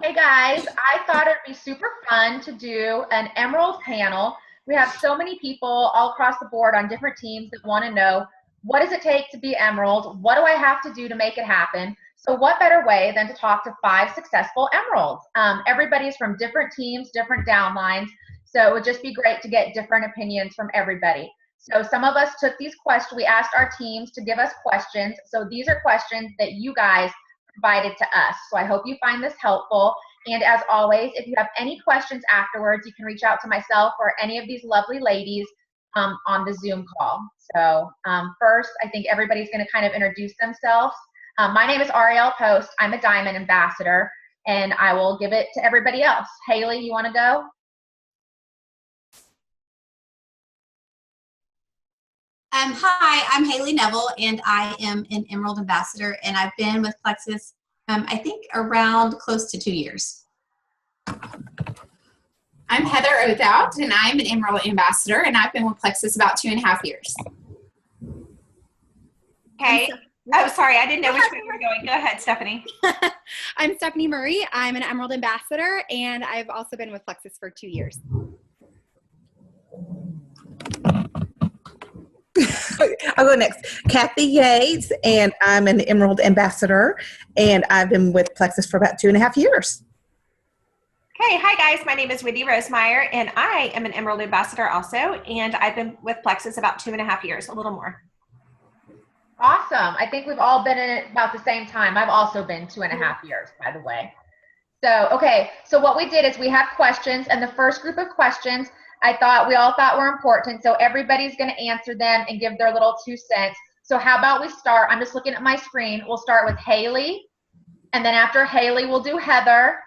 Hey guys, I thought it'd be super fun to do an Emerald panel. We have so many people all across the board on different teams that want to know, what does it take to be Emerald? What do I have to do to make it happen? So what better way than to talk to 5 successful Emeralds? Everybody's from different teams, different downlines, so it would just be great to get different opinions from everybody. So some of us took these questions, we asked our teams to give us questions. So these are questions that you guys provided to us. So I hope you find this helpful. And as always, if you have any questions afterwards, you can reach out to myself or any of these lovely ladies on the Zoom call. So first, I think everybody's going to kind of introduce themselves. My name is Ariel Post. I'm a Diamond Ambassador, and I will give it to everybody else. Haley, you want to go? Hi, I'm Haley Neville, and I am an Emerald Ambassador, and I've been with Plexus, I think, around close to 2 years. I'm Heather Othout, and I'm an Emerald Ambassador, and I've been with Plexus about 2.5 years. Okay. Oh, sorry, I didn't know which way you were going. Go ahead, Stephanie. I'm Stephanie Murray. I'm an Emerald Ambassador, and I've also been with Plexus for 2 years. I'll go next. Kathy Yates, and I'm an Emerald Ambassador, and I've been with Plexus for about 2.5 years. Okay, hi guys, my name is Wendy Rosemeyer, and I am an Emerald Ambassador also, and I've been with Plexus about 2.5 years, a little more. Awesome. I think we've all been in it about the same time. I've also been 2.5 years, by the way. So, okay, so what we did is we have questions, and the first group of questions we all thought were important, so everybody's going to answer them and give their little 2 cents. So how about we start? I'm just looking at my screen. We'll start with Haley, and then after Haley, we'll do Heather,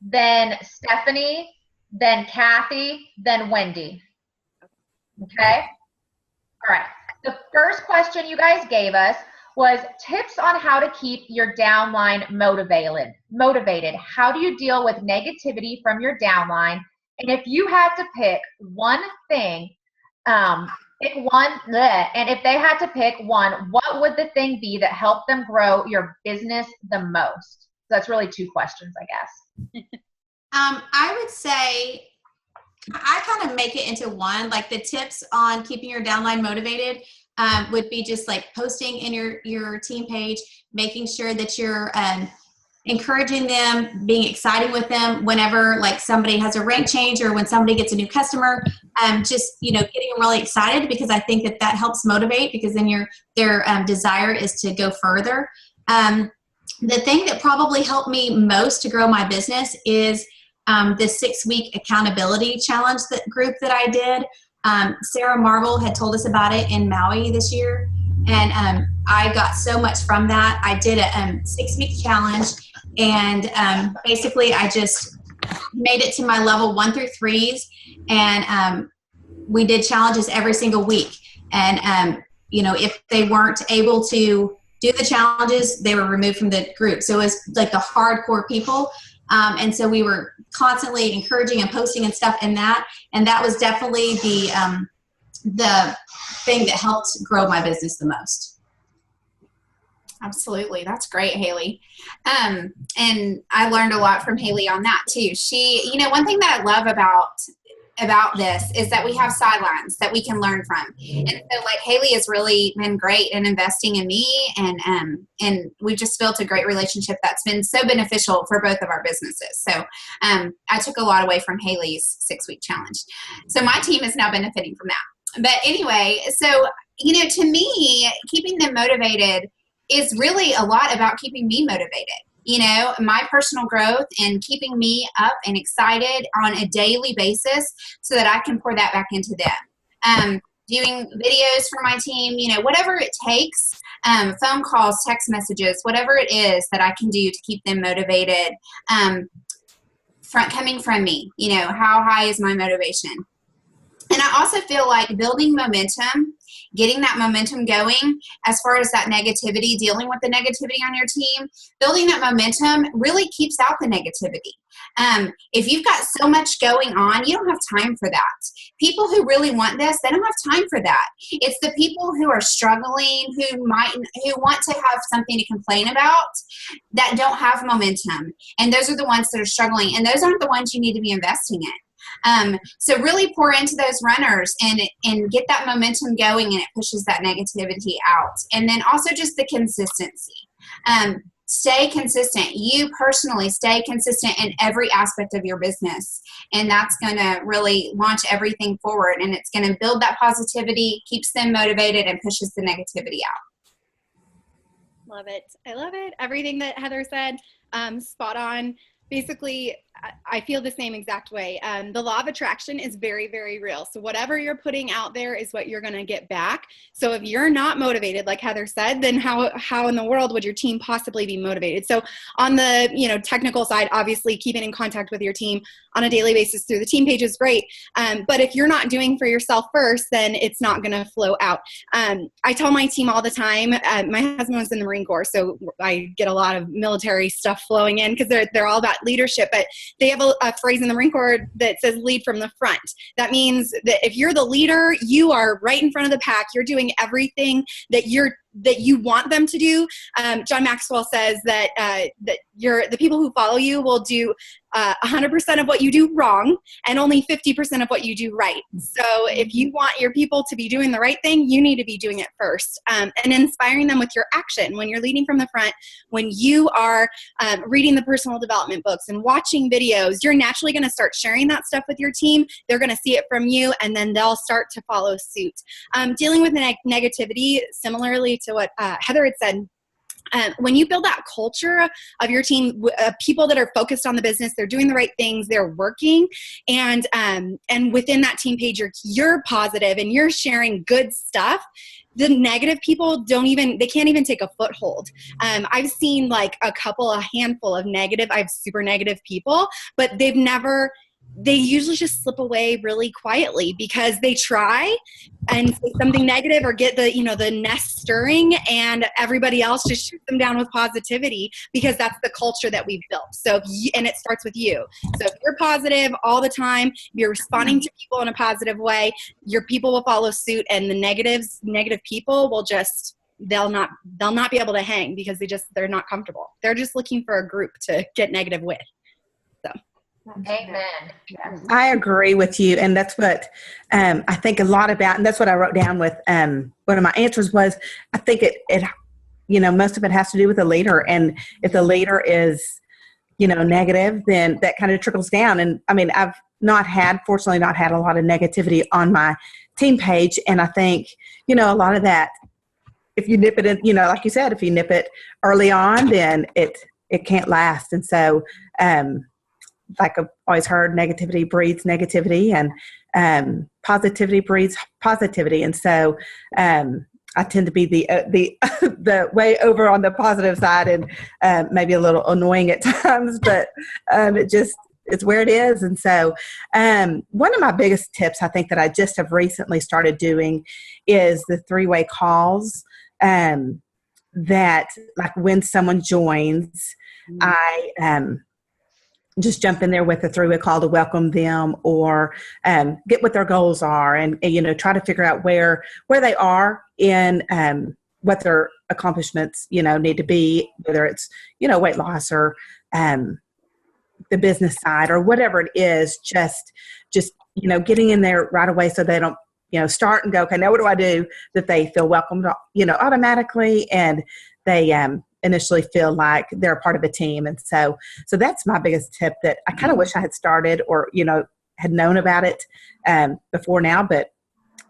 then Stephanie, then Kathy, then Wendy. Okay? All right. The first question you guys gave us was tips on how to keep your downline motivated. How do you deal with negativity from your downline? And if you had to pick one thing, pick one, and if they had to pick one, what would the thing be that helped them grow your business the most? So that's really 2 questions, I guess. I would say I kind of make it into one. Like the tips on keeping your downline motivated would be just like posting in your team page, making sure that you're encouraging them, being exciting with them whenever like somebody has a rank change or when somebody gets a new customer, just, getting them really excited, because I think that helps motivate, because then their desire is to go further. The thing that probably helped me most to grow my business is the 6-week accountability challenge group that I did. Sarah Marvel had told us about it in Maui this year, and I got so much from that. I did a 6-week challenge, and basically I just made it to my level 1 through 3s, and we did challenges every single week. And if they weren't able to do the challenges, they were removed from the group. So it was like the hardcore people. And so we were constantly encouraging and posting and stuff in that. And that was definitely the thing that helped grow my business the most. Absolutely. That's great, Haley. And I learned a lot from Haley on that too. She, one thing that I love about this is that we have sidelines that we can learn from. And so like Haley has really been great in investing in me, and we've just built a great relationship that's been so beneficial for both of our businesses. So I took a lot away from Haley's 6-week challenge. So my team is now benefiting from that. But anyway, so, to me, keeping them motivated is really a lot about keeping me motivated. My personal growth and keeping me up and excited on a daily basis so that I can pour that back into them. Doing videos for my team, whatever it takes, phone calls, text messages, whatever it is that I can do to keep them motivated, coming from me, how high is my motivation? And I also feel like building momentum getting that momentum going as far as that negativity, dealing with the negativity on your team, building that momentum really keeps out the negativity. If you've got so much going on, you don't have time for that. People who really want this, they don't have time for that. It's the people who are struggling, who want to have something to complain about, that don't have momentum. And those are the ones that are struggling. And those aren't the ones you need to be investing in. So really pour into those runners and get that momentum going, and it pushes that negativity out. And then also just the consistency. Stay consistent. You personally stay consistent in every aspect of your business. And that's going to really launch everything forward. And it's going to build that positivity, keeps them motivated, and pushes the negativity out. Love it. I love it. Everything that Heather said, spot on. Basically, I feel the same exact way. The law of attraction is very, very real. So whatever you're putting out there is what you're going to get back. So if you're not motivated, like Heather said, then how in the world would your team possibly be motivated? So on the technical side, obviously keeping in contact with your team on a daily basis through the team page is great. But if you're not doing for yourself first, then it's not going to flow out. I tell my team all the time, my husband was in the Marine Corps, so I get a lot of military stuff flowing in because they're all about leadership, but they have a phrase in the Marine Corps that says lead from the front. That means that if you're the leader, you are right in front of the pack. You're doing everything that you want them to do. John Maxwell says that the people who follow you will do 100% of what you do wrong and only 50% of what you do right. So if you want your people to be doing the right thing, you need to be doing it first, and inspiring them with your action. When you're leading from the front, when you are reading the personal development books and watching videos, you're naturally going to start sharing that stuff with your team. They're going to see it from you, and then they'll start to follow suit. Dealing with negativity, similarly to what Heather had said, when you build that culture of your team, people that are focused on the business, they're doing the right things, they're working, and within that team page, you're positive and you're sharing good stuff. The negative people they can't even take a foothold. I've seen like a handful of I have super negative people, but they usually just slip away really quietly because they try and say something negative or get the nest stirring, and everybody else just shoots them down with positivity because that's the culture that we've built. So, and it starts with you. So if you're positive all the time, you're responding to people in a positive way, your people will follow suit, and the negative people will they'll not be able to hang because they're not comfortable. They're just looking for a group to get negative with. So. Amen. Yes. I agree with you. And that's what I think a lot about. And that's what I wrote down with one of my answers was, I think it most of it has to do with the leader. And if the leader is, negative, then that kind of trickles down. And I mean, I've fortunately not had a lot of negativity on my team page. And I think, a lot of that, if you nip it in, like you said, if you nip it early on, then it can't last. And so, like I've always heard, negativity breeds negativity, and positivity breeds positivity. And so I tend to be the way over on the positive side, and maybe a little annoying at times, but it's where it is. And so one of my biggest tips, I think, that I just have recently started doing is the 3-way calls, that like when someone joins, I just jump in there with a 3-way call to welcome them, or get what their goals are, and try to figure out where they are in what their accomplishments need to be, whether it's weight loss or the business side or whatever it is. Just getting in there right away so they don't start and go, okay, now what do I do, that they feel welcomed automatically, and they initially feel like they're a part of a team. And so that's my biggest tip, that I kind of wish I had started or, had known about it before now, but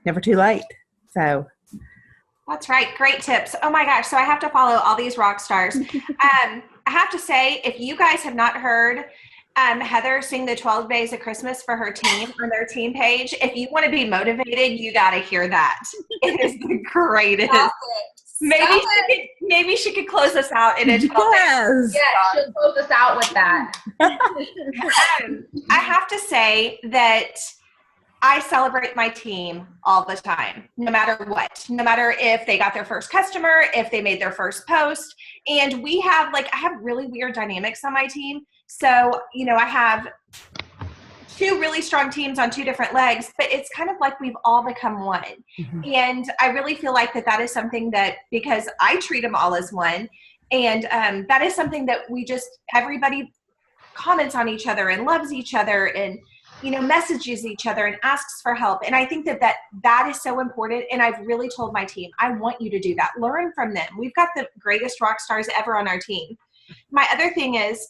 never too late. So. That's right. Great tips. Oh my gosh. So I have to follow all these rock stars. I have to say, if you guys have not heard Heather sing the 12 Days of Christmas for her team on their team page, if you want to be motivated, you got to hear that. It is the greatest. Maybe she could close us out in a 12 Yes. Yeah, she'll close us out with that. I have to say that I celebrate my team all the time, no matter what, no matter if they got their first customer, if they made their first post. And we have I have really weird dynamics on my team. So, I have two really strong teams on two different legs, but it's kind of like we've all become one. Mhm. And I really feel like that is something that, because I treat them all as one, and that is something that everybody comments on each other and loves each other and, messages each other and asks for help. And I think that is so important. And I've really told my team, I want you to do that. Learn from them. We've got the greatest rock stars ever on our team. My other thing is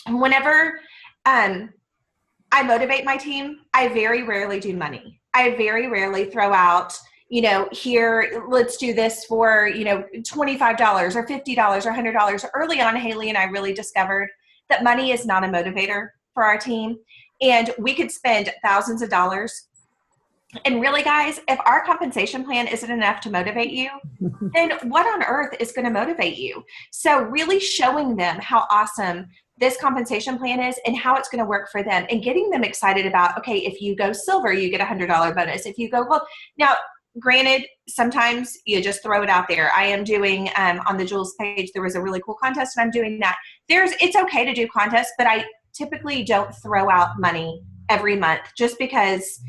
whenever I motivate my team, I very rarely do money. I very rarely throw out, here, let's do this for, $25 or $50 or $100. Early on, Haley and I really discovered that money is not a motivator for our team. And we could spend thousands of dollars. And really, guys, if our compensation plan isn't enough to motivate you, then what on earth is going to motivate you? So really showing them how awesome this compensation plan is and how it's going to work for them, and getting them excited about, okay, if you go silver, you get $100 bonus. If you go gold. Now, granted, sometimes you just throw it out there. I am doing, on the Jules page, there was a really cool contest, and I'm doing that. It's okay to do contests, but I typically don't throw out money every month, just because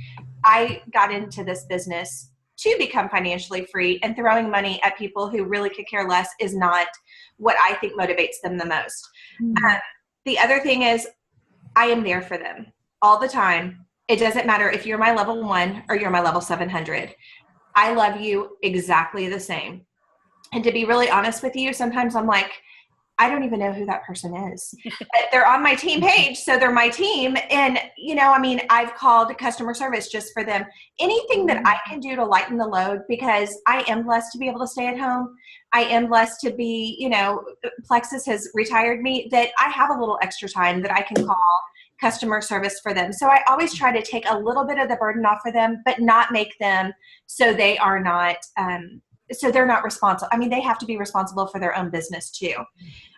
I got into this business to become financially free, and throwing money at people who really could care less is not what I think motivates them the most. Mm-hmm. The other thing is, I am there for them all the time. It doesn't matter if you're my level 1 or you're my level 700. I love you exactly the same. And to be really honest with you, sometimes I'm like, I don't even know who that person is. But they're on my team page, so they're my team. And, I've called customer service just for them. Anything that I can do to lighten the load, because I am blessed to be able to stay at home. I am blessed to be, Plexus has retired me, that I have a little extra time that I can call customer service for them. So I always try to take a little bit of the burden off for them, but not make them so they are not so they're not responsible. They have to be responsible for their own business too.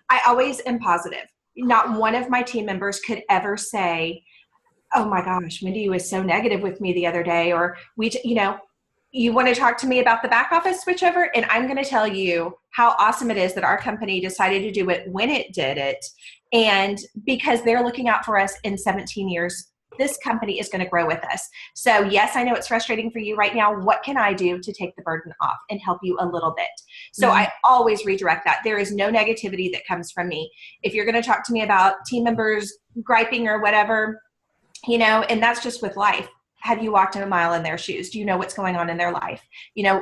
I always am positive. Not one of my team members could ever say, oh my gosh, Mindy was so negative with me the other day, or you want to talk to me about the back office switchover? And I'm going to tell you how awesome it is that our company decided to do it when it did it. And because they're looking out for us in 17 years, this company is going to grow with us. So yes, I know it's frustrating for you right now. What can I do to take the burden off and help you a little bit? So I always redirect that. There is no negativity that comes from me. If you're going to talk to me about team members griping or whatever, and that's just with life. Have you walked a mile in their shoes? Do you know what's going on in their life?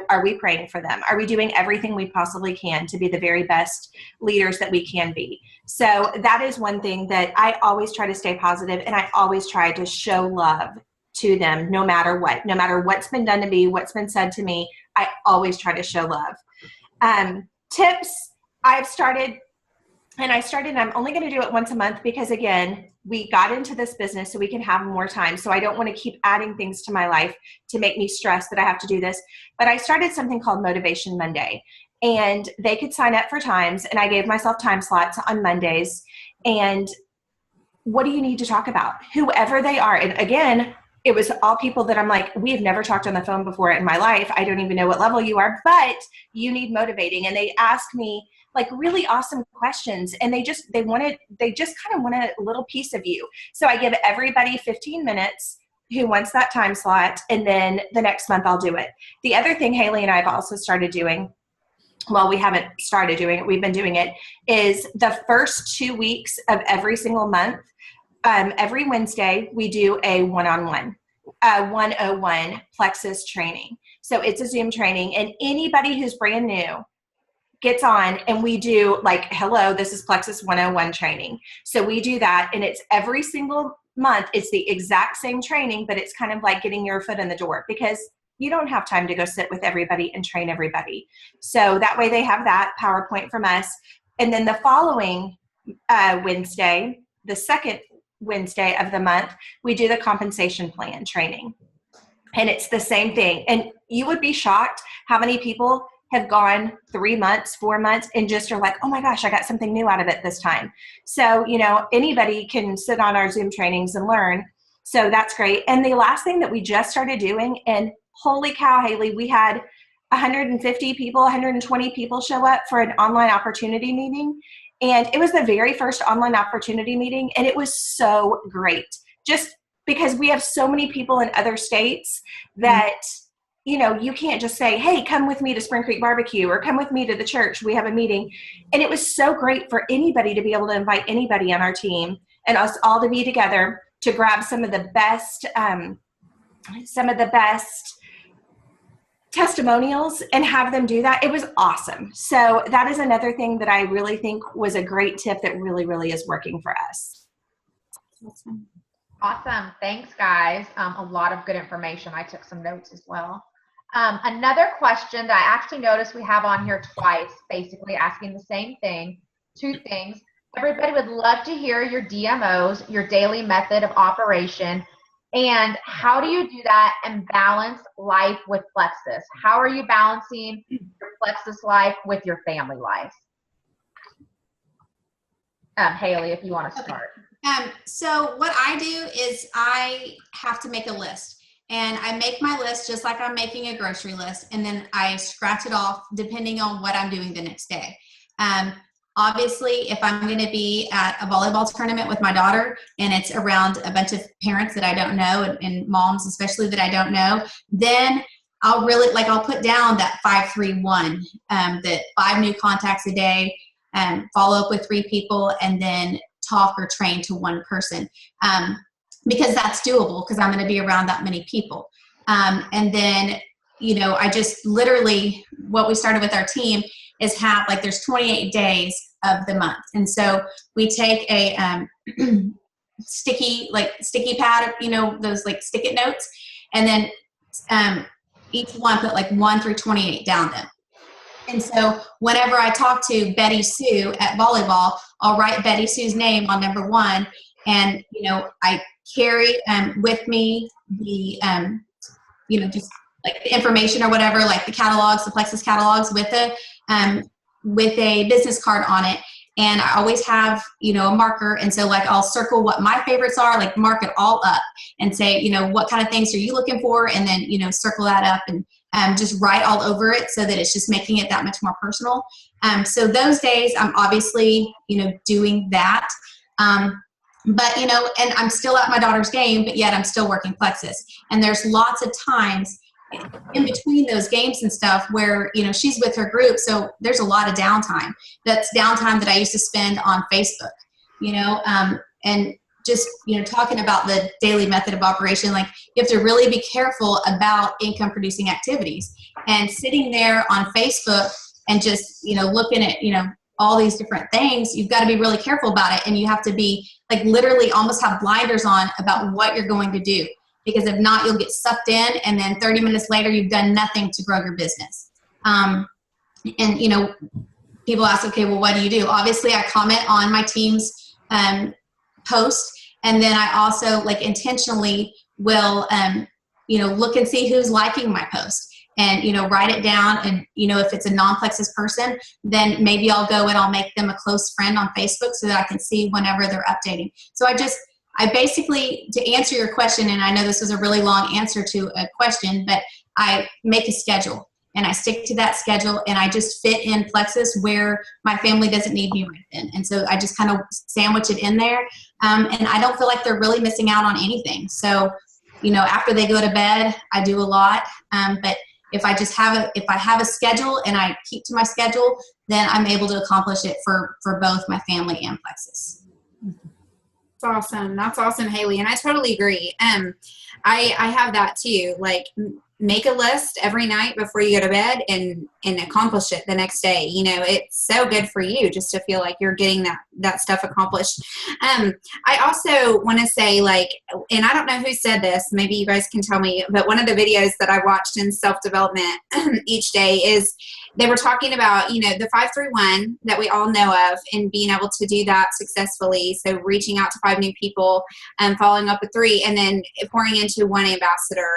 Are we praying for them? Are we doing everything we possibly can to be the very best leaders that we can be? So that is one thing that I always try to stay positive, and I always try to show love to them no matter what. No matter what's been done to me, what's been said to me, I always try to show love. Tips, I've started, and I'm only going to do it once a month because, again, we got into this business so we can have more time. So I don't want to keep adding things to my life to make me stress that I have to do this. But I started something called Motivation Monday, and they could sign up for times, and I gave myself time slots on Mondays. And what do you need to talk about? Whoever they are. And again, it was all people that I'm like, we have never talked on the phone before in my life. I don't even know what level you are, but you need motivating. And they ask me really awesome questions, and they just kind of want a little piece of you. So I give everybody 15 minutes who wants that time slot, and then the next month I'll do it. The other thing Haley and I have also started doing, well, we haven't started doing it, we've been doing it, is the first 2 weeks of every single month, every Wednesday, we do a one-on-one, 101 Plexus training. So it's a Zoom training, and anybody who's brand new gets on, and we do hello, this is Plexus 101 training. So we do that, and it's every single month. It's the exact same training, but it's kind of like getting your foot in the door, because you don't have time to go sit with everybody and train everybody. So that way they have that PowerPoint from us. And then the following Wednesday, the second Wednesday of the month, we do the compensation plan training. And it's the same thing. And you would be shocked how many people have gone 3 months, 4 months, and just are like, oh my gosh, I got something new out of it this time. So, anybody can sit on our Zoom trainings and learn. So that's great. And the last thing that we just started doing, and holy cow, Haley, we had 150 people, 120 people show up for an online opportunity meeting. And it was the very first online opportunity meeting. And it was so great, just because we have so many people in other states that, you know, you can't just say, hey, come with me to Spring Creek Barbecue or come with me to the church. We have a meeting. And it was so great for anybody to be able to invite anybody on our team and us all to be together to grab some of the best testimonials and have them do that. It was awesome. So that is another thing that I really think was a great tip that really, really is working for us. Awesome. Thanks, guys. A lot of good information. I took some notes as well. Another question that I actually noticed we have on here twice, basically asking the same thing, two things. Everybody would love to hear your DMOs, your daily method of operation, and how do you do that and balance life with Plexus? How are you balancing your Plexus life with your family life? Haley, if you want to start. So what I do is I have to make a list, and I make my list just like I'm making a grocery list, and then I scratch it off depending on what I'm doing the next day. Obviously, if I'm going to be at a volleyball tournament with my daughter and it's around a bunch of parents that I don't know and moms especially that I don't know, then I'll put down that 5-3-1, that 5 new contacts a day, follow up with 3 people, and then talk or train to 1 person, because that's doable because I'm going to be around that many people. And then, you know, I just literally, what we started with our team is there's 28 days of the month. And so we take a sticky pad, you know, those like stick-it notes, and then each one put like 1 through 28 down them. And so whenever I talk to Betty Sue at volleyball, I'll write Betty Sue's name on number 1. And, you know, I carry with me the, you know, just like the information or whatever, like the catalogs, the Plexus catalogs with a business card on it. And I always have, you know, a marker. And so like, I'll circle what my favorites are, like mark it all up and say, you know, what kind of things are you looking for? And then, you know, circle that up and just write all over it so that it's just making it that much more personal. So those days I'm obviously, you know, doing that. But, you know, and I'm still at my daughter's game, but yet I'm still working Plexus. And there's lots of times in between those games and stuff where, you know, she's with her group. So there's a lot of downtime. That's downtime that I used to spend on Facebook, you know, and just, you know, talking about the daily method of operation, like you have to really be careful about income producing activities, and sitting there on Facebook and just, you know, looking at, you know, all these different things. You've got to be really careful about it. And you have to be like literally almost have blinders on about what you're going to do. Because if not, you'll get sucked in, and then 30 minutes later, you've done nothing to grow your business. And, you know, people ask, okay, well, what do you do? Obviously, I comment on my team's post, and then I also like intentionally will, you know, look and see who's liking my post, and, you know, write it down. And, you know, if it's a non-Plexus person, then maybe I'll go and I'll make them a close friend on Facebook so that I can see whenever they're updating. So I basically, to answer your question, and I know this was a really long answer to a question, but I make a schedule and I stick to that schedule, and I just fit in Plexus where my family doesn't need me right then. And so I just kind of sandwich it in there. And I don't feel like they're really missing out on anything. So, you know, after they go to bed, I do a lot. But if I have a schedule and I keep to my schedule, then I'm able to accomplish it for both my family and Plexus. That's awesome. That's awesome, Haley. And I totally agree. I have that too. Like, make a list every night before you go to bed and accomplish it the next day. You know, it's so good for you just to feel like you're getting that stuff accomplished. I also want to say, like, and I don't know who said this, maybe you guys can tell me, but one of the videos that I watched in self-development each day is they were talking about, you know, the 5-3-1 that we all know of and being able to do that successfully. So reaching out to 5 new people and following up with 3 and then pouring into 1 ambassador.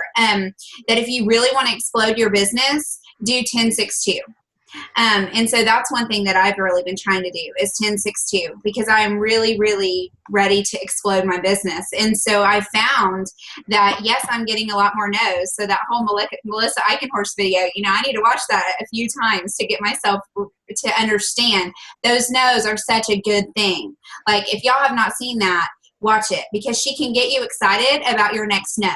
That if you really want to explode your business, do 10-6-2. And so that's one thing that I've really been trying to do is 10-6-2, because I am really, really ready to explode my business. And so I found that, yes, I'm getting a lot more no's. So that whole Melissa Eichenhorst video, I need to watch that a few times to get myself to understand those no's are such a good thing. Like, if y'all have not seen that, watch it, because she can get you excited about your next no.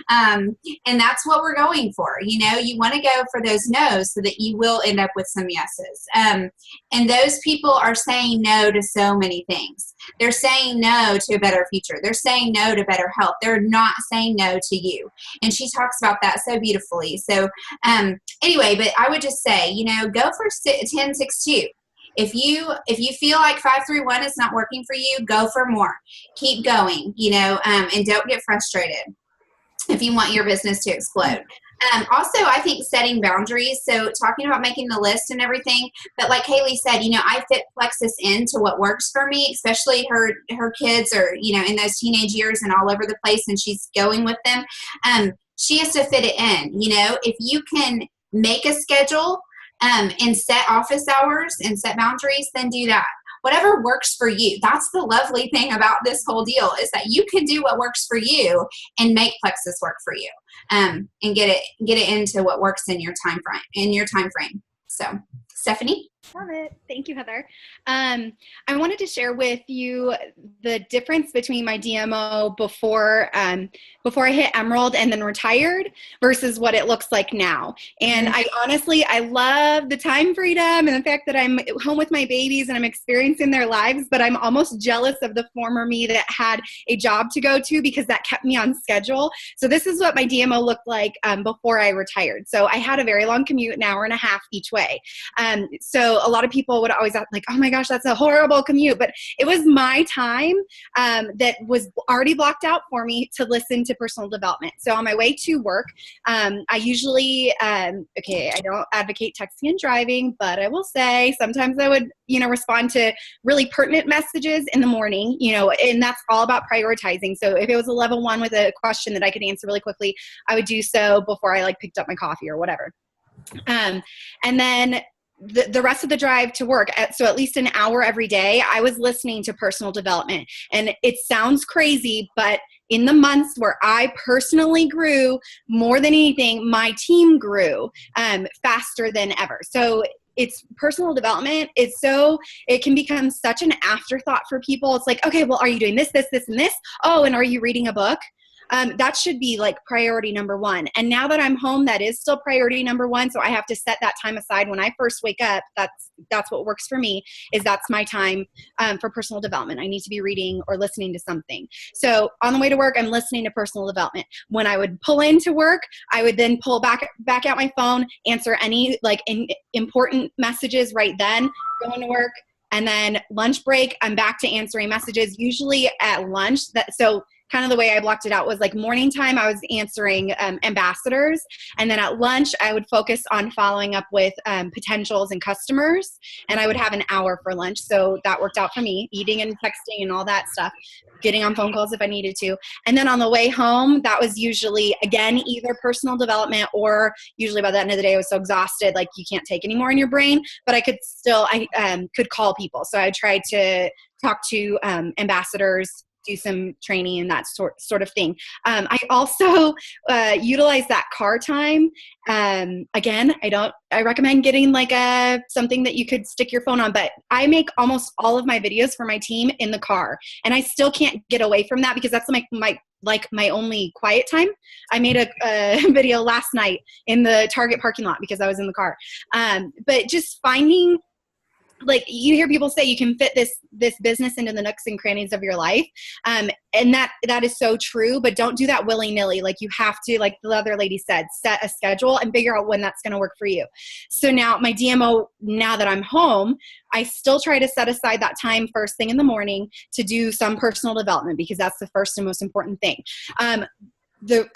And that's what we're going for. You want to go for those no's so that you will end up with some yeses. And those people are saying no to so many things. They're saying no to a better future. They're saying no to better health. They're not saying no to you. And she talks about that so beautifully. So anyway, but I would just say, go for 10-6-2. If you feel like 5-3-1 is not working for you, go for more. Keep going, and don't get frustrated if you want your business to explode. Also, I think setting boundaries. So talking about making the list and everything, but like Haley said, I fit Plexus into what works for me, especially her kids are, in those teenage years and all over the place, and she's going with them. She has to fit it in. If you can make a schedule, and set office hours and set boundaries, then do that. Whatever works for you. That's the lovely thing about this whole deal, is that you can do what works for you and make Plexus work for you, and get it into what works in your time frame. So, Stephanie? Love it. Thank you, Heather. I wanted to share with you the difference between my DMO before I hit Emerald and then retired versus what it looks like now. And I love the time freedom and the fact that I'm home with my babies and I'm experiencing their lives, but I'm almost jealous of the former me that had a job to go to, because that kept me on schedule. So this is what my DMO looked like before I retired. So I had a very long commute, an hour and a half each way. So a lot of people would always ask, like, oh my gosh, that's a horrible commute. But it was my time that was already blocked out for me to listen to personal development. So on my way to work, I usually, I don't advocate texting and driving, but I will say sometimes I would, respond to really pertinent messages in the morning, and that's all about prioritizing. So if it was a level 1 with a question that I could answer really quickly, I would do so before I picked up my coffee or whatever. And then the rest of the drive to work, so at least an hour every day, I was listening to personal development. And it sounds crazy, but in the months where I personally grew more than anything, my team grew faster than ever. So it's personal development. It can become such an afterthought for people. It's like, okay, well, are you doing this, this, this, and this? Oh, and are you reading a book? That should be priority number 1. And now that I'm home, that is still priority number 1. So I have to set that time aside when I first wake up. That's what works for me, is that's my time for personal development. I need to be reading or listening to something. So on the way to work, I'm listening to personal development. When I would pull into work, I would then pull back out my phone, answer any important messages right then, go into work. And then lunch break, I'm back to answering messages, usually at lunch. So kind of the way I blocked it out was morning time, I was answering ambassadors. And then at lunch, I would focus on following up with potentials and customers. And I would have an hour for lunch. So that worked out for me, eating and texting and all that stuff, getting on phone calls if I needed to. And then on the way home, that was usually, again, either personal development, or usually by the end of the day, I was so exhausted, you can't take any more in your brain, but I could could call people. So I tried to talk to ambassadors, do some training and that sort of thing. I also utilize that car time. Again, I recommend getting something that you could stick your phone on, but I make almost all of my videos for my team in the car, and I still can't get away from that because that's my only quiet time. I made a video last night in the Target parking lot because I was in the car. But just finding, you hear people say you can fit this business into the nooks and crannies of your life. And that is so true, but don't do that willy-nilly. You have to, like the other lady said, set a schedule and figure out when that's going to work for you. So now my DMO, now that I'm home, I still try to set aside that time first thing in the morning to do some personal development, because that's the first and most important thing.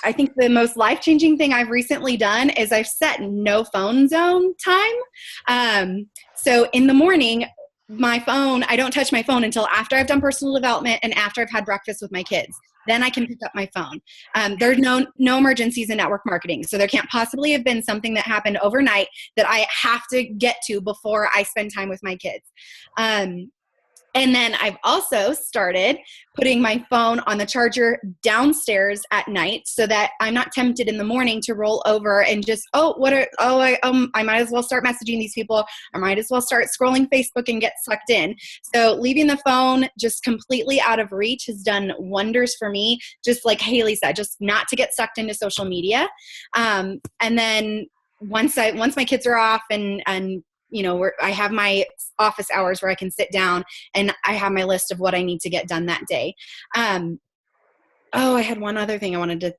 I think the most life-changing thing I've recently done is I've set no phone zone time. So in the morning, I don't touch my phone until after I've done personal development and after I've had breakfast with my kids. then I can pick up my phone. There's no emergencies in network marketing. So there can't possibly have been something that happened overnight that I have to get to before I spend time with my kids. And then I've also started putting my phone on the charger downstairs at night so that I'm not tempted in the morning to roll over and just, I might as well start messaging these people. I might as well start scrolling Facebook and get sucked in. So leaving the phone just completely out of reach has done wonders for me. Just like Haley said, just not to get sucked into social media. And then once my kids are off and I have my office hours where I can sit down and I have my list of what I need to get done that day. I had one other thing I wanted to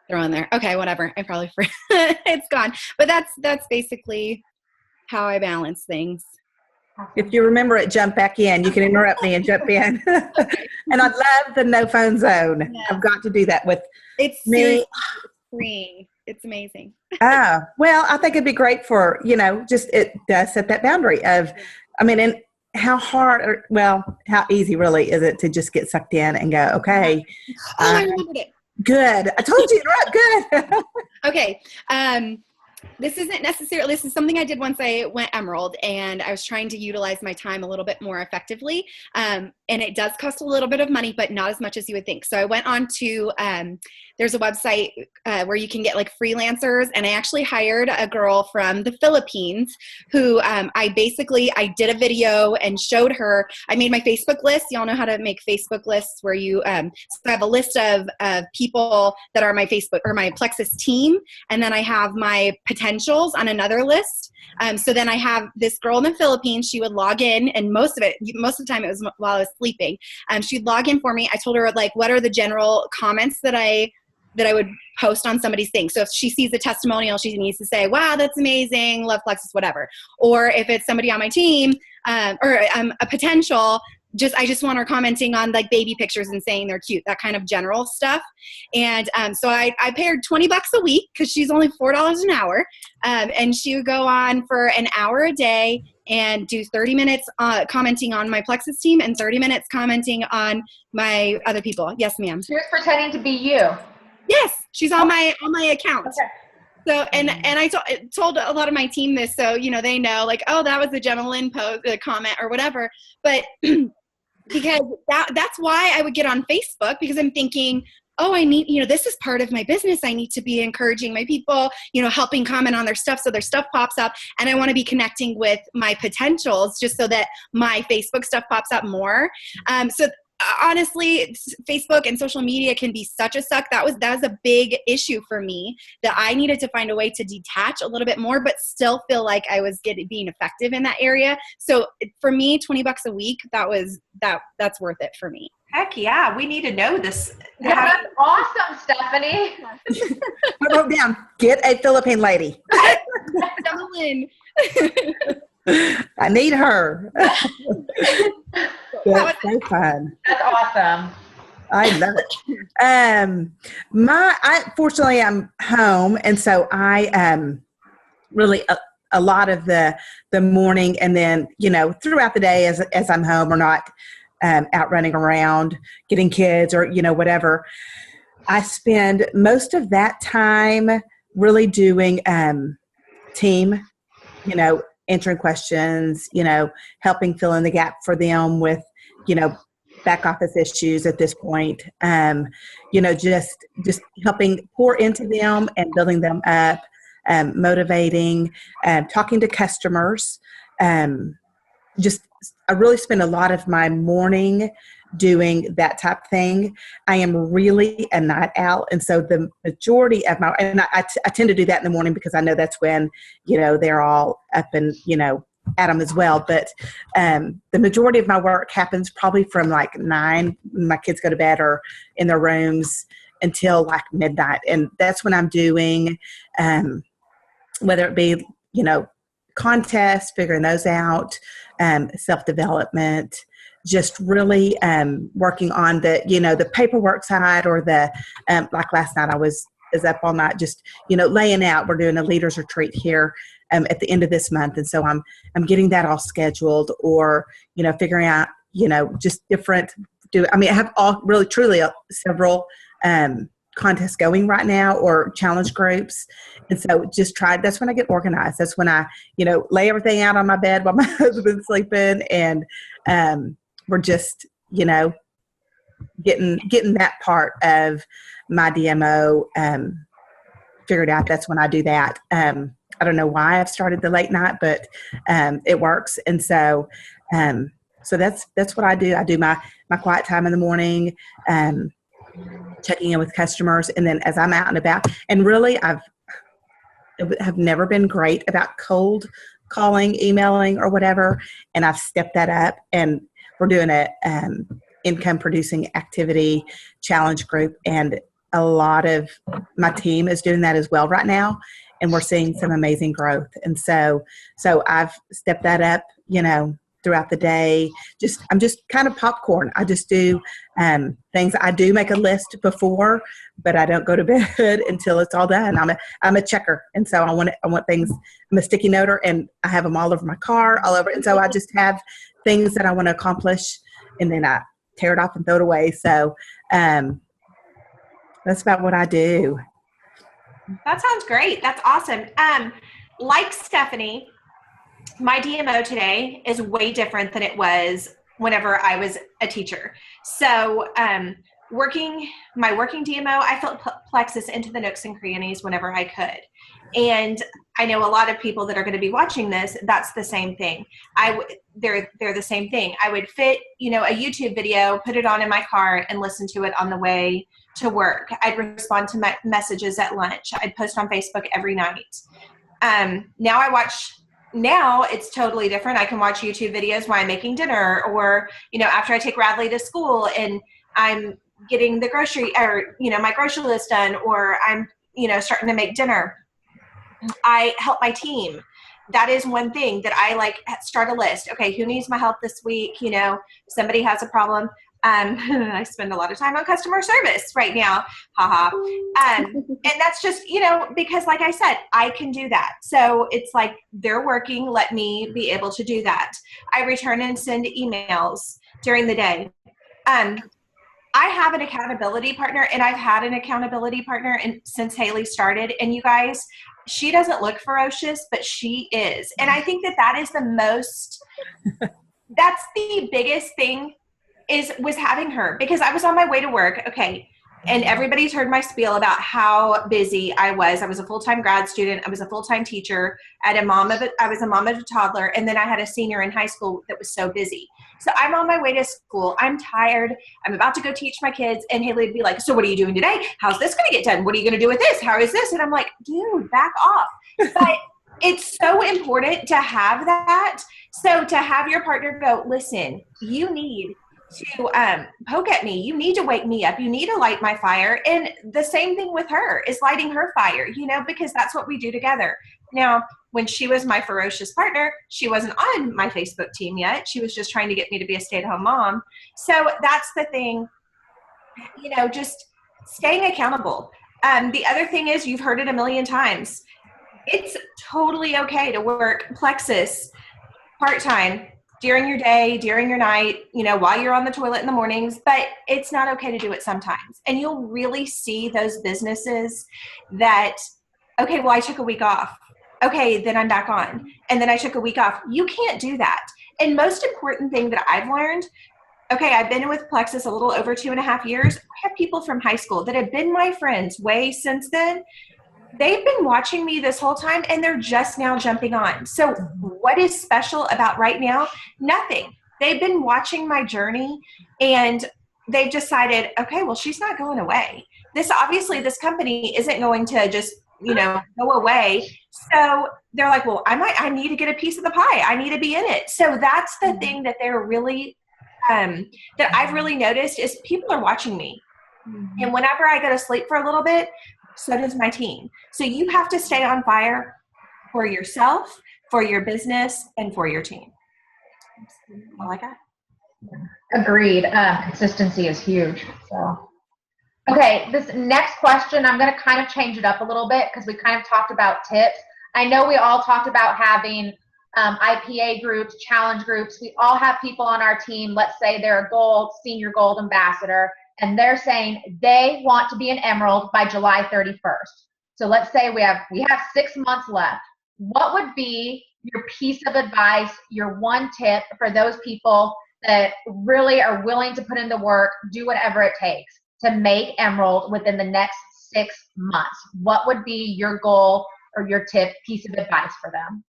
throw in there. Okay, whatever. I probably forgot. It's gone. But that's basically how I balance things. If you remember it, jump back in. You can interrupt me and jump in. And I love the no phone zone. Yeah. I've got to do that with me. Freeing. It's amazing. Well, I think it'd be great for, just it does set that boundary of, and how easy really is it to just get sucked in and go, okay. I remembered it. Good. I told you, interrupt. Good. Okay. This is something I did once I went Emerald, and I was trying to utilize my time a little bit more effectively. And it does cost a little bit of money, but not as much as you would think. So I went on to, there's a website where you can get like freelancers, and I actually hired a girl from the Philippines who I did a video and showed her. I made my Facebook list. Y'all know how to make Facebook lists where you, so I have a list of people that are my Facebook or my Plexus team, and then I have my potentials on another list. So then I have this girl in the Philippines. She would log in, and most of the time it was while I was sleeping. She'd log in for me. I told her what are the general comments that I would post on somebody's thing. So if she sees a testimonial, she needs to say, wow, that's amazing, love Plexus, whatever. Or if it's somebody on my team or a potential, I just want her commenting on like baby pictures and saying they're cute, that kind of general stuff. And so I paid her $20 a week because she's only $4 an hour. And she would go on for an hour a day and do 30 minutes commenting on my Plexus team and 30 minutes commenting on my other people. Yes, ma'am. She was pretending to be you. Yes, she's on my account. Okay. So, and I told a lot of my team this, so, they know like, oh, that was a Gemma post, a comment or whatever. But because that's why I would get on Facebook, because I'm thinking, oh, I need, this is part of my business. I need to be encouraging my people, helping comment on their stuff so their stuff pops up. And I want to be connecting with my potentials just so that my Facebook stuff pops up more. So honestly, Facebook and social media can be such a suck. That was a big issue for me, that I needed to find a way to detach a little bit more, but still feel like I was being effective in that area. So for me, $20 a week, that's worth it for me. Heck yeah, we need to know this. Yeah, that's awesome, Stephanie. I wrote down, get a Philippine lady. I need her. That's so fun. That's awesome. I love it. Fortunately, I'm home, and so I really a lot of the morning, and then throughout the day as I'm home or not out running around getting kids or whatever, I spend most of that time really doing team, answering questions, helping fill in the gap for them with, back office issues at this point, just helping pour into them and building them up, motivating, talking to customers. I really spend a lot of my morning doing that type of thing. I am really a night owl. And so the majority of I tend to do that in the morning because I know that's when, they're all up and, at them as well. But the majority of my work happens probably from like 9 when my kids go to bed or in their rooms until like midnight. And that's when I'm doing, whether it be, contests, figuring those out, self-development, just really working on the paperwork side or the, like last night I was up all night just, laying out. We're doing a leaders retreat here at the end of this month. And so I'm getting that all scheduled or, figuring out, just different I mean, I have all really truly several contests going right now, or challenge groups. And so that's when I get organized. That's when I, lay everything out on my bed while my husband's sleeping, and we're just, getting that part of my DMO figured out. That's when I do that. I don't know why I've started the late night, but it works. And so that's what I do. I do my quiet time in the morning, checking in with customers. And then as I'm out and about, and really I have never been great about cold calling, emailing, or whatever. And I've stepped that up, and we're doing a income producing activity challenge group. And a lot of my team is doing that as well right now. And we're seeing some amazing growth. And so I've stepped that up, throughout the day. I'm just kind of popcorn. I just do things. I do make a list before, but I don't go to bed until it's all done. I'm a checker. And so I want things. I'm a sticky noter, and I have them all over my car, all over. And so I just have things that I want to accomplish, and then I tear it off and throw it away. So that's about what I do. That sounds great. That's awesome. Like Stephanie, my DMO today is way different than it was whenever I was a teacher. So my working DMO, I felt Plexus into the nooks and crannies whenever I could. And I know a lot of people that are going to be watching this, that's the same thing. They're the same thing. I would fit, a YouTube video, put it on in my car, and listen to it on the way to work. I'd respond to messages at lunch. I'd post on Facebook every night. Now it's totally different. I can watch YouTube videos while I'm making dinner, or, after I take Radley to school and I'm getting the grocery, or, my grocery list done, or I'm, starting to make dinner. I help my team. That is one thing that I like. Start a list. Okay, who needs my help this week? Somebody has a problem. I spend a lot of time on customer service right now. And that's just, because like I said, I can do that. So it's like they're working. Let me be able to do that. I return and send emails during the day. I have an accountability partner, and I've had an accountability partner since Haley started. And you guys, she doesn't look ferocious, but she is. And I think that is that's the biggest thing was having her, because I was on my way to work. Okay. And everybody's heard my spiel about how busy I was. I was a full-time grad student. I was a full-time teacher. I was a mom of a toddler. And then I had a senior in high school that was so busy. So I'm on my way to school. I'm tired. I'm about to go teach my kids. And Haley would be like, so what are you doing today? How's this going to get done? What are you going to do with this? How is this? And I'm like, dude, back off. But it's so important to have that. So to have your partner go, listen, you need to poke at me. You need to wake me up. You need to light my fire. And the same thing with her is lighting her fire, because that's what we do together. Now, when she was my ferocious partner, she wasn't on my Facebook team yet. She was just trying to get me to be a stay-at-home mom. So that's the thing, just staying accountable. The other thing is, you've heard it a million times. It's totally okay to work Plexus part-time during your day, during your night, while you're on the toilet in the mornings, but it's not okay to do it sometimes. And you'll really see those businesses that, okay, well, I took a week off. Okay, then I'm back on. And then I took a week off. You can't do that. And most important thing that I've learned, okay, I've been with Plexus a little over 2.5 years. I have people from high school that have been my friends way since then. They've been watching me this whole time, and they're just now jumping on. So what is special about right now? Nothing. They've been watching my journey, and they've decided, okay, well, she's not going away. This company isn't going to just, go away. So they're like, well, I need to get a piece of the pie. I need to be in it. So that's the thing that they're really, that I've really noticed is people are watching me. And whenever I go to sleep for a little bit, so does my team. So you have to stay on fire for yourself, for your business, and for your team. All I got. Agreed. Consistency is huge. So, okay, this next question, I'm going to kind of change it up a little bit because we kind of talked about tips. I know we all talked about having IPA groups, challenge groups. We all have people on our team. Let's say they're a senior gold ambassador, and they're saying they want to be an emerald by July 31st. So let's say we have 6 months left. What would be your piece of advice, your one tip for those people that really are willing to put in the work, do whatever it takes to make emerald within the next 6 months? What would be your goal or your tip, piece of advice for them?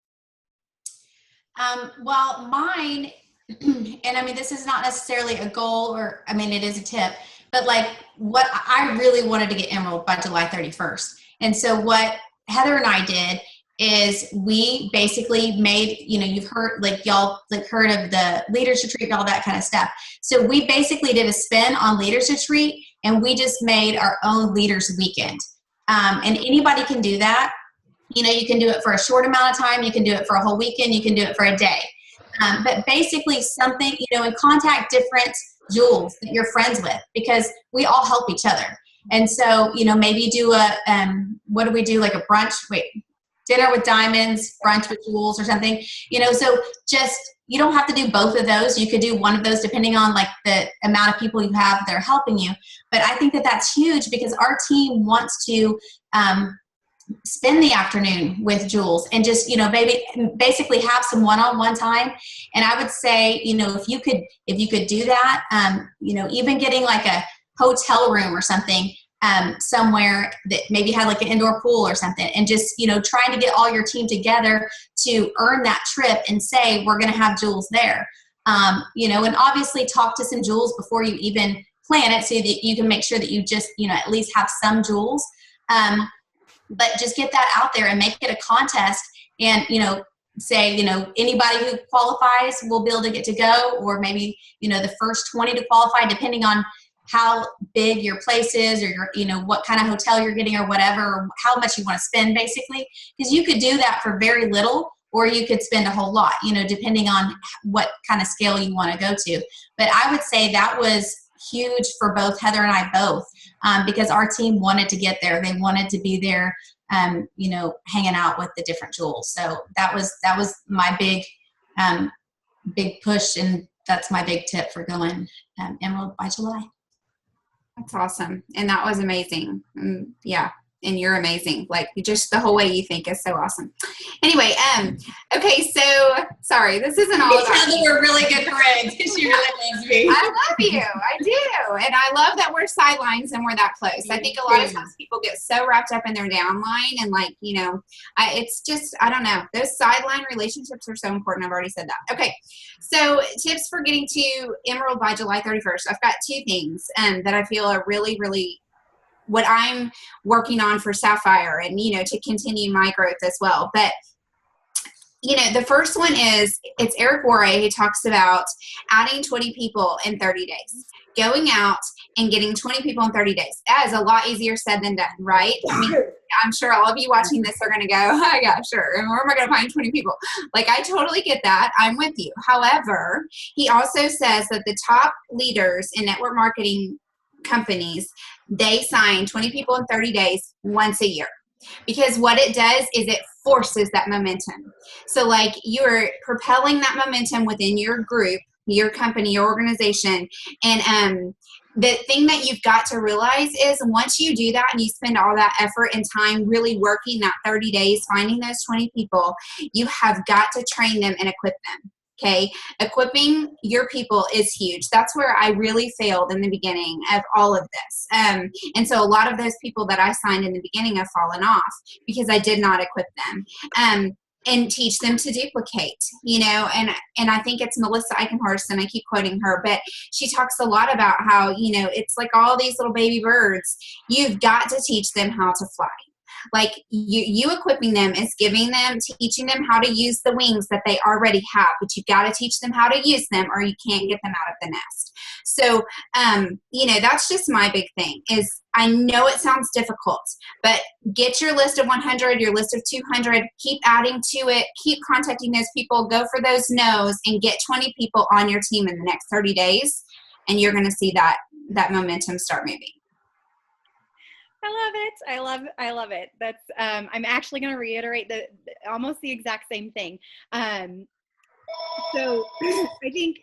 Well, mine, and I mean, this is not necessarily a goal or, I mean, it is a tip, but like what I really wanted to get emerald by July 31st. And so what Heather and I did is we basically made, you know, you've heard, like y'all like heard of the Leaders Retreat and all that kind of stuff. So we basically did a spin on Leaders Retreat, and we just made our own Leaders Weekend. And anybody can do that. You know, you can do it for a short amount of time. You can do it for a whole weekend. You can do it for a day. But basically something, you know, and contact different jewels that you're friends with, because we all help each other. And so, you know, maybe do a, what do we do? Like a brunch, dinner with diamonds, brunch with jewels or something, you know, so just, you don't have to do both of those. You could do one of those depending on like the amount of people you have that are helping you. But I think that that's huge because our team wants to, spend the afternoon with jewels and just, you know, basically have some one-on-one time. And I would say, you know, if you could do that, you know, even getting like a hotel room or something, somewhere that maybe had like an indoor pool or something, and just, you know, trying to get all your team together to earn that trip and say, we're going to have jewels there. You know, and obviously talk to some jewels before you even plan it so that you can make sure that you just, you know, at least have some jewels. But just get that out there and make it a contest, and, you know, say, you know, anybody who qualifies will be able to get to go, or maybe, you know, the first 20 to qualify, depending on how big your place is, or your, you know, what kind of hotel you're getting or whatever, or how much you want to spend basically, because you could do that for very little, or you could spend a whole lot, you know, depending on what kind of scale you want to go to. But I would say that was huge for both Heather and I both, because our team wanted to get there. They wanted to be there, you know, hanging out with the different jewels. So that was my big push, and that's my big tip for going emerald by July. That's awesome. And that was amazing. Yeah. And you're amazing. Like, just the whole way you think is so awesome. Anyway, okay, so sorry, this isn't all about you. We're really good friends. She really loves me. I love you. I do. And I love that we're sidelines and we're that close. I think a lot of times people get so wrapped up in their downline, and like, you know, it's just, I don't know. Those sideline relationships are so important. I've already said that. Okay. So tips for getting to emerald by July 31st. I've got two things that I feel are really, really what I'm working on for Sapphire, and, you know, to continue my growth as well. But, you know, the first one is, it's Eric Worre who talks about adding 20 people in 30 days, going out and getting 20 people in 30 days. That is a lot easier said than done, right? I mean, I'm sure all of you watching this are going to go, oh, yeah, sure. And where am I going to find 20 people? Like, I totally get that. I'm with you. However, he also says that the top leaders in network marketing companies, they sign 20 people in 30 days once a year, because what it does is it forces that momentum. So like, you're propelling that momentum within your group, your company, your organization. And the thing that you've got to realize is, once you do that and you spend all that effort and time really working that 30 days, finding those 20 people, you have got to train them and equip them. Okay, equipping your people is huge. That's where I really failed in the beginning of all of this. And so a lot of those people that I signed in the beginning have fallen off because I did not equip them. And teach them to duplicate, you know, and I think it's Melissa Eichenhorst, and I keep quoting her, but she talks a lot about how, you know, it's like all these little baby birds. You've got to teach them how to fly. Like, you equipping them is teaching them how to use the wings that they already have, but you've got to teach them how to use them, or you can't get them out of the nest. So, you know, that's just my big thing is, I know it sounds difficult, but get your list of 100, your list of 200, keep adding to it, keep contacting those people, go for those no's, and get 20 people on your team in the next 30 days. And you're going to see that momentum start moving. I love it. I love it. That's I'm actually going to reiterate almost the exact same thing. So I think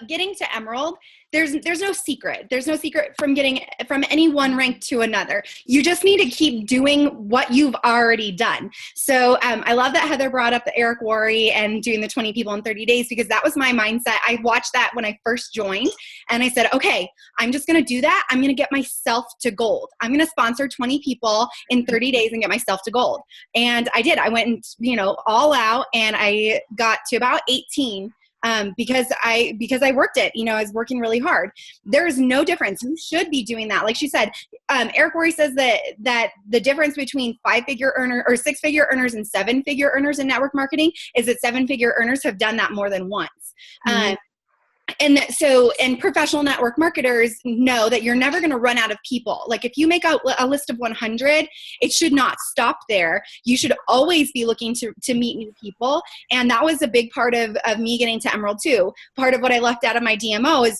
getting to Emerald, there's no secret. There's no secret from getting from any one rank to another. You just need to keep doing what you've already done. So I love that Heather brought up the Eric Worre and doing the 20 people in 30 days, because that was my mindset. I watched that when I first joined, and I said, okay, I'm just going to do that. I'm going to get myself to gold. I'm going to sponsor 20 people in 30 days and get myself to gold. And I did. I went and, all out, and I got to about 18. Because I worked it, I was working really hard. There is no difference. You should be doing that. Like she said, Eric Worre says that the difference between 5-figure earner or 6-figure earners and 7-figure earners in network marketing is that 7-figure earners have done that more than once. Mm-hmm. And professional network marketers know that you're never going to run out of people. Like if you make a list of 100, it should not stop there. You should always be looking to meet new people. And that was a big part of me getting to Emerald too. Part of what I left out of my DMO is,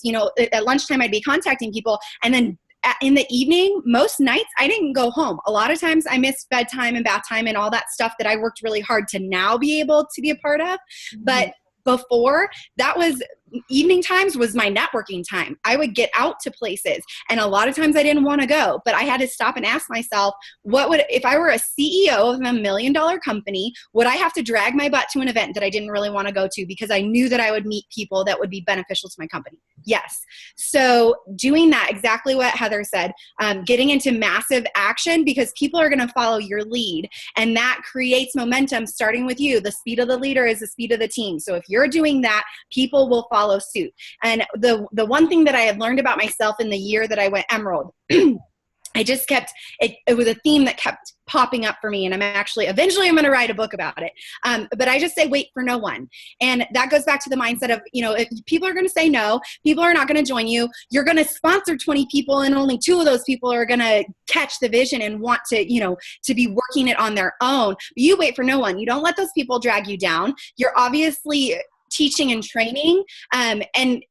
at lunchtime I'd be contacting people, and then in the evening, most nights I didn't go home. A lot of times I missed bedtime and bath time and all that stuff that I worked really hard to now be able to be a part of. Mm-hmm. But before, that was evening times was my networking time. I would get out to places, and a lot of times I didn't want to go, but I had to stop and ask myself, if I were a CEO of a $1 million company, would I have to drag my butt to an event that I didn't really want to go to because I knew that I would meet people that would be beneficial to my company? Yes. So doing that, exactly what Heather said, getting into massive action, because people are going to follow your lead, and that creates momentum starting with you. The speed of the leader is the speed of the team. So if you're doing that, people will follow suit. And the one thing that I had learned about myself in the year that I went Emerald, I just kept, it was a theme that kept popping up for me. And eventually I'm going to write a book about it. But I just say, wait for no one. And that goes back to the mindset of, if people are going to say no, people are not going to join you. You're going to sponsor 20 people, and only 2 of those people are going to catch the vision and want to, to be working it on their own. You wait for no one. You don't let those people drag you down. You're obviously teaching and training. And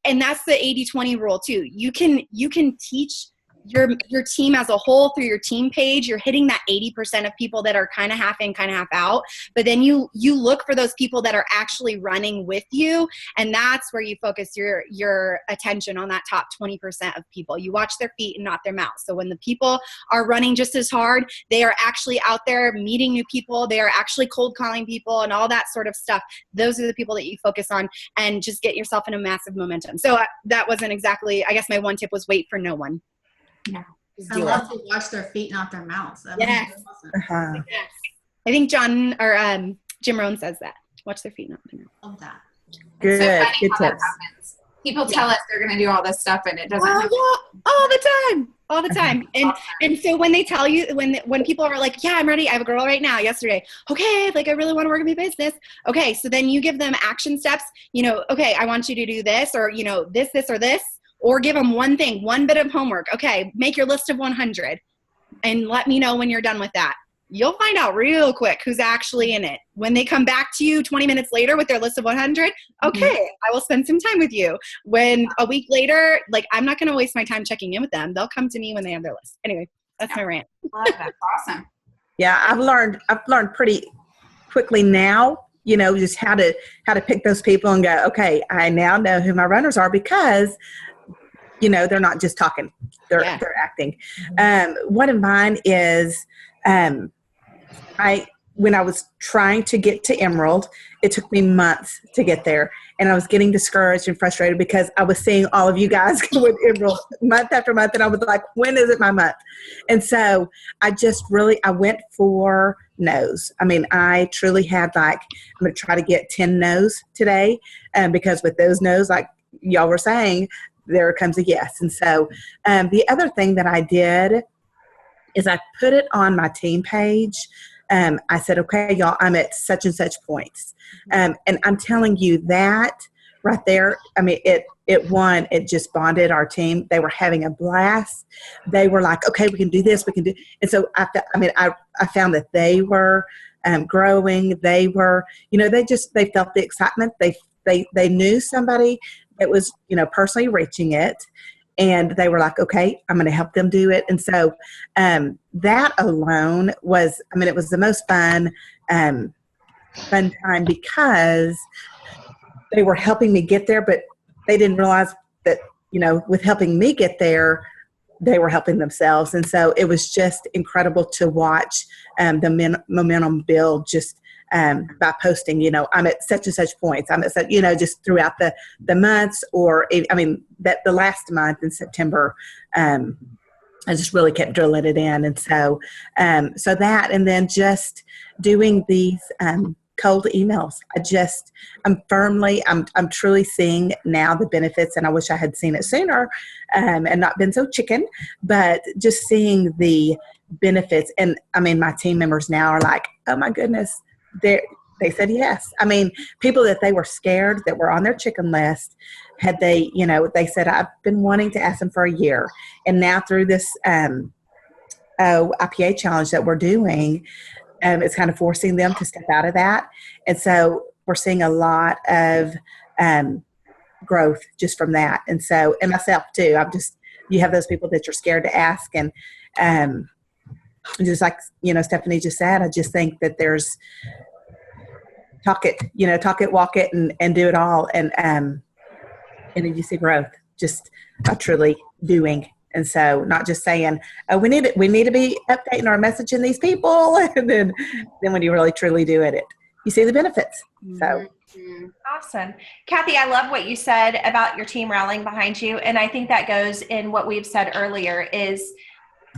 that's the 80-20 rule too. You can teach your team as a whole through your team page. You're hitting that 80% of people that are kind of half in, kind of half out. But then you look for those people that are actually running with you. And that's where you focus your attention on that top 20% of people. You watch their feet and not their mouths. So when the people are running just as hard, they are actually out there meeting new people. They are actually cold calling people and all that sort of stuff. Those are the people that you focus on, and just get yourself in a massive momentum. So that wasn't exactly, I guess my one tip was wait for no one. Yeah. I love to watch their feet, not their mouths. Yes. Awesome. Yes. I think Jim Rohn says that. Watch their feet, not their mouths. Love that. Good. So good tips. People tell us they're going to do all this stuff, and it doesn't happen. All the time. And so when they tell you, when people are like, yeah, I'm ready. I have a girl right now yesterday. Okay. Like, I really want to work in my business. Okay. So then you give them action steps, okay, I want you to do this, or, this, or this. Or give them one thing, one bit of homework. Okay, make your list of 100 and let me know when you're done with that. You'll find out real quick who's actually in it. When they come back to you 20 minutes later with their list of 100, okay, I will spend some time with you. When a week later, I'm not going to waste my time checking in with them. They'll come to me when they have their list. Anyway, that's my rant. That's awesome. Yeah, I've learned pretty quickly now, just how to pick those people and go, okay, I now know who my runners are, because they're not just talking, they're acting. One of mine is, when I was trying to get to Emerald, it took me months to get there, and I was getting discouraged and frustrated because I was seeing all of you guys go with Emerald month after month, and I was like, when is it my month? And so I went for no's. I mean, I truly had I'm going to try to get 10 no's today, because with those no's, like y'all were saying, there comes a yes. And so the other thing that I did is I put it on my team page. I said, okay, y'all, I'm at such and such points. And I'm telling you that right there, I mean, it just bonded our team. They were having a blast. They were like, okay, we can do this, we can do. And so I found that they were growing. They were, they felt the excitement. They knew somebody that was, personally reaching it. And they were like, okay, I'm going to help them do it. And so that alone was, I mean, it was the most fun time because they were helping me get there, but they didn't realize that, you know, with helping me get there, they were helping themselves. And so it was just incredible to watch the momentum build just by posting, you know, I'm at such and such points. I'm at such, you know, just throughout the months, or I mean, that the last month in September, I just really kept drilling it in. And so, so that, and then just doing these cold emails. I'm truly seeing now the benefits, and I wish I had seen it sooner and not been so chicken, but just seeing the benefits. And I mean, my team members now are like, oh my goodness, they said yes. I mean, people that they were scared that were on their chicken list, had they, you know, they said, I've been wanting to ask them for a year. And now through this IPA challenge that we're doing, it's kind of forcing them to step out of that. And so we're seeing a lot of growth just from that. And so, and myself too, you have those people that you're scared to ask. And just like, you know, Stephanie just said, I just think that there's talk it, walk it, and do it all. And then you see growth just by truly doing. And so not just saying, oh, we need to be updating our message in these people. And then when you really truly do it, you see the benefits. So awesome. Kathy, I love what you said about your team rallying behind you. And I think that goes in what we've said earlier is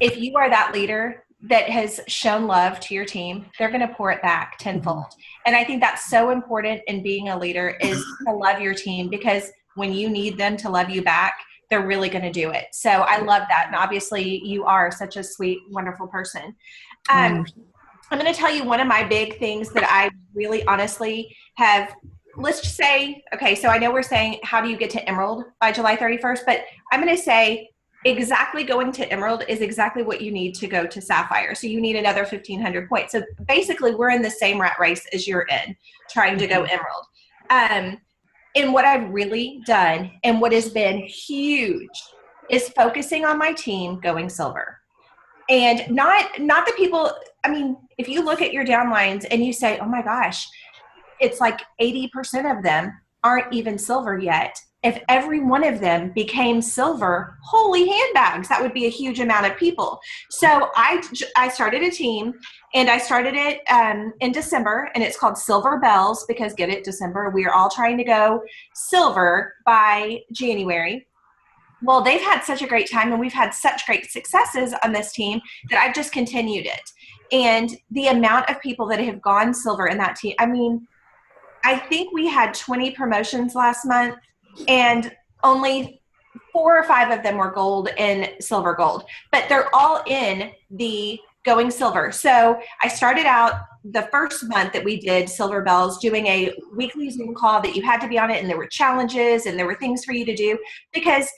if you are that leader that has shown love to your team, they're going to pour it back tenfold. And I think that's so important in being a leader is to love your team, because when you need them to love you back, they're really going to do it. So I love that. And obviously you are such a sweet, wonderful person. I'm going to tell you one of my big things that I really honestly have, let's just say, okay, so I know we're saying, how do you get to Emerald by July 31st? But I'm going to say exactly going to Emerald is exactly what you need to go to Sapphire. So you need another 1,500 points. So basically we're in the same rat race as you're in, trying to go Emerald. And what I've really done and what has been huge is focusing on my team going silver. And not the people, I mean, if you look at your downlines and you say, oh my gosh, it's like 80% of them aren't even silver yet. If every one of them became silver, holy handbags, that would be a huge amount of people. So I started a team, and I started it in December, and it's called Silver Bells, because get it, December, we are all trying to go silver by January. Well, they've had such a great time, and we've had such great successes on this team that I've just continued it. And the amount of people that have gone silver in that team, I mean, I think we had 20 promotions last month, and only 4 or 5 of them were gold and silver gold, but they're all in the going silver. So I started out the first month that we did Silver Bells doing a weekly Zoom call that you had to be on it, and there were challenges and there were things for you to do, because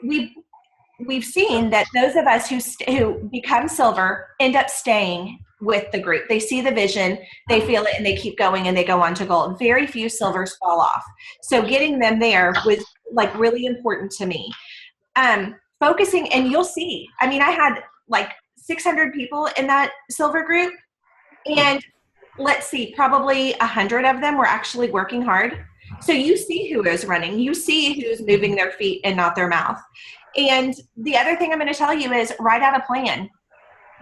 we've seen that those of us who become silver end up staying with the group. They see the vision, they feel it, and they keep going, and they go on to gold. Very few silvers fall off. So getting them there was like really important to me. Focusing, and you'll see, I mean, I had like 600 people in that silver group, and let's see, probably 100 of them were actually working hard. So you see who is running, you see who's moving their feet and not their mouth. And the other thing I'm going to tell you is write out a plan.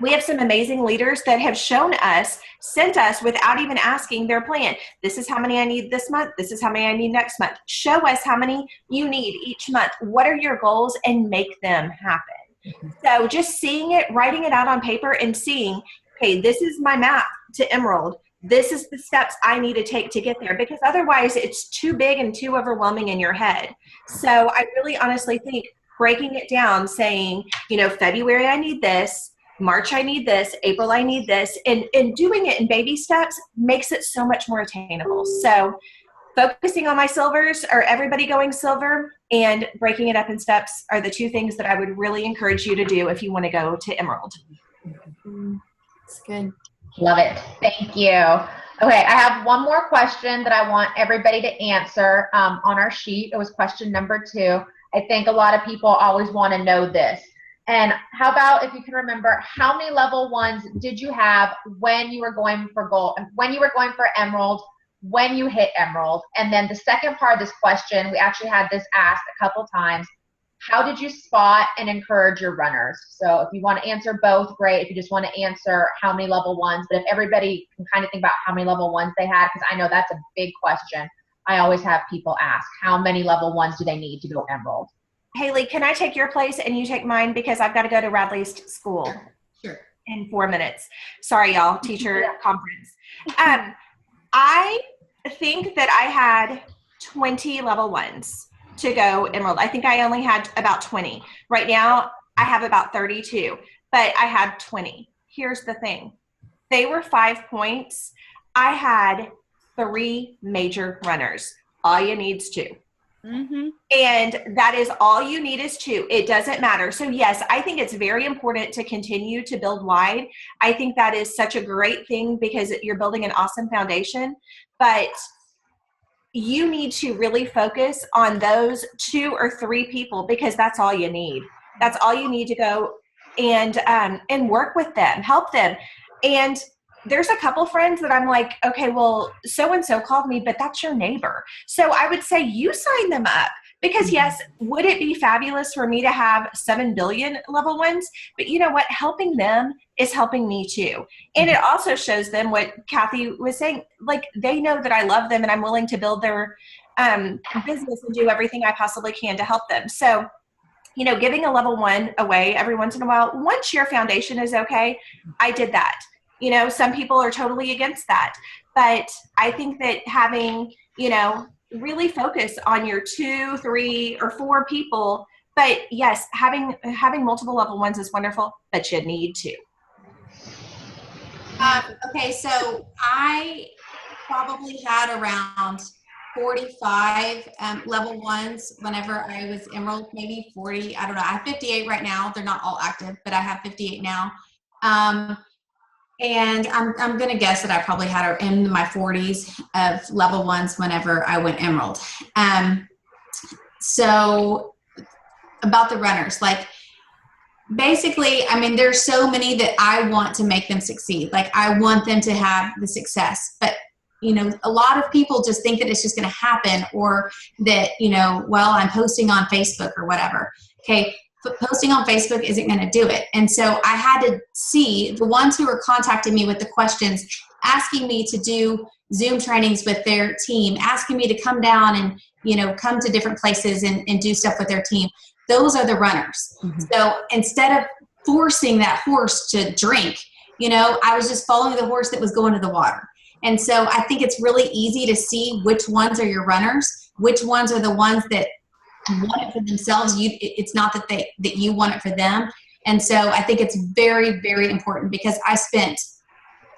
We have some amazing leaders that have sent us without even asking their plan. This is how many I need this month. This is how many I need next month. Show us how many you need each month. What are your goals, and make them happen. So just seeing it, writing it out on paper, and seeing, okay, this is my map to Emerald. This is the steps I need to take to get there, because otherwise it's too big and too overwhelming in your head. So I really honestly think breaking it down, saying, February I need this, March I need this, April I need this, and doing it in baby steps makes it so much more attainable. So focusing on my silvers, or everybody going silver, and breaking it up in steps are the 2 things that I would really encourage you to do if you want to go to Emerald. That's good. Love it. Thank you. Okay, I have one more question that I want everybody to answer on our sheet. It was question number 2. I think a lot of people always want to know this. And how about if you can remember, how many level 1s did you have when you were going for gold, when you were going for emerald, when you hit emerald? And then the second part of this question, we actually had this asked a couple times. How did you spot and encourage your runners? So if you want to answer both, great. If you just want to answer how many level 1s, but if everybody can kind of think about how many level 1s they had, because I know that's a big question. I always have people ask, how many level 1s do they need to go emerald? Haley, can I take your place and you take mine, because I've got to go to Radley's school Sure. in 4 minutes. Sorry, y'all, teacher conference. I think that I had 20 level 1s to go emerald. I think I only had about 20. Right now, I have about 32, but I had 20. Here's the thing. They were 5 points. I had 3 major runners. All you need is 2. Mm-hmm. And that is all you need is 2. It doesn't matter. So yes, I think it's very important to continue to build wide. I think that is such a great thing because you're building an awesome foundation, but you need to really focus on those 2 or 3 people, because that's all you need. That's all you need to go and work with them, help them. And there's a couple friends that I'm like, okay, well, so-and-so called me, but that's your neighbor. So I would say you sign them up, because yes, would it be fabulous for me to have 7 billion level 1s? But you know what? Helping them is helping me too. And it also shows them what Kathy was saying, like they know that I love them and I'm willing to build their business and do everything I possibly can to help them. So, you know, giving a level 1 away every once in a while, once your foundation is okay, I did that. You know, some people are totally against that, but I think that having, you know, really focus on your 2, 3, or 4 people. But yes, having multiple level 1s is wonderful, but you need to. Okay, so I probably had around 45 level 1s whenever I was emerald, maybe 40. I don't know. I have 58 right now. They're not all active, but I have 58 now. And I'm going to guess that I probably had in my 40s of level 1s whenever I went emerald. So about the runners, like basically, I mean, there's so many that I want to make them succeed. Like I want them to have the success, but you know, a lot of people just think that it's just going to happen, or that, you know, well, I'm posting on Facebook or whatever. Okay. But posting on Facebook isn't going to do it. And so I had to see the ones who were contacting me with the questions, asking me to do Zoom trainings with their team, asking me to come down and, you know, come to different places and do stuff with their team. Those are the runners. Mm-hmm. So instead of forcing that horse to drink, you know, I was just following the horse that was going to the water. And so I think it's really easy to see which ones are your runners, which ones are the ones that want it for themselves. It's not that you want it for them. And so I think it's very, very important, because I spent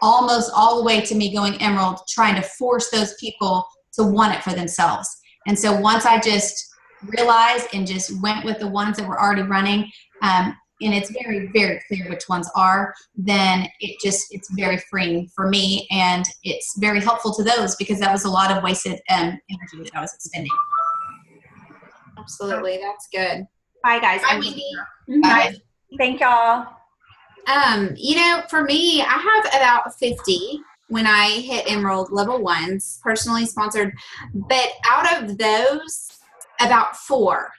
almost all the way to me going emerald trying to force those people to want it for themselves. And so once I just realized and just went with the ones that were already running, and it's very, very clear which ones are, then it's very freeing for me, and it's very helpful to those, because that was a lot of wasted energy that I was expending. Absolutely. That's good. Bye, guys. Bye, Wendy. Bye. Thank y'all. You know, for me, I have about 50 when I hit emerald level 1s, personally sponsored. But out of those, about 4,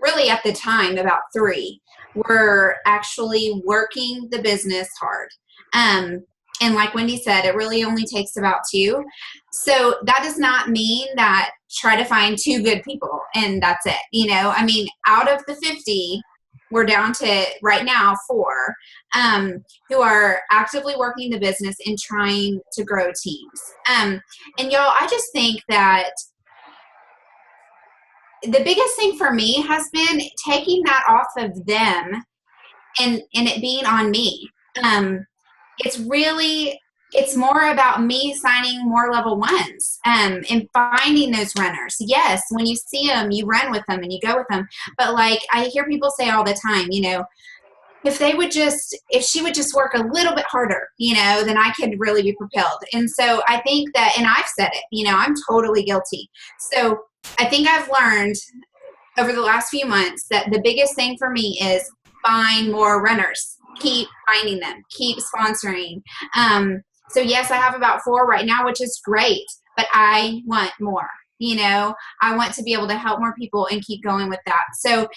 really at the time, about 3 were actually working the business hard. And like Wendy said, it really only takes about 2. So that does not mean that try to find 2 good people and that's it. You know, I mean, out of the 50, we're down to right now 4 who are actively working the business and trying to grow teams. And y'all, I just think that the biggest thing for me has been taking that off of them and it being on me. It's more about me signing more level 1s and finding those runners. Yes, when you see them, you run with them and you go with them. But like I hear people say all the time, you know, if she would just work a little bit harder, you know, then I could really be propelled. And so I think that, and I've said it, you know, I'm totally guilty. So I think I've learned over the last few months that the biggest thing for me is find more runners. Keep finding them. Keep sponsoring. So yes, I have about 4 right now, which is great, but I want more. You know, I want to be able to help more people and keep going with that. So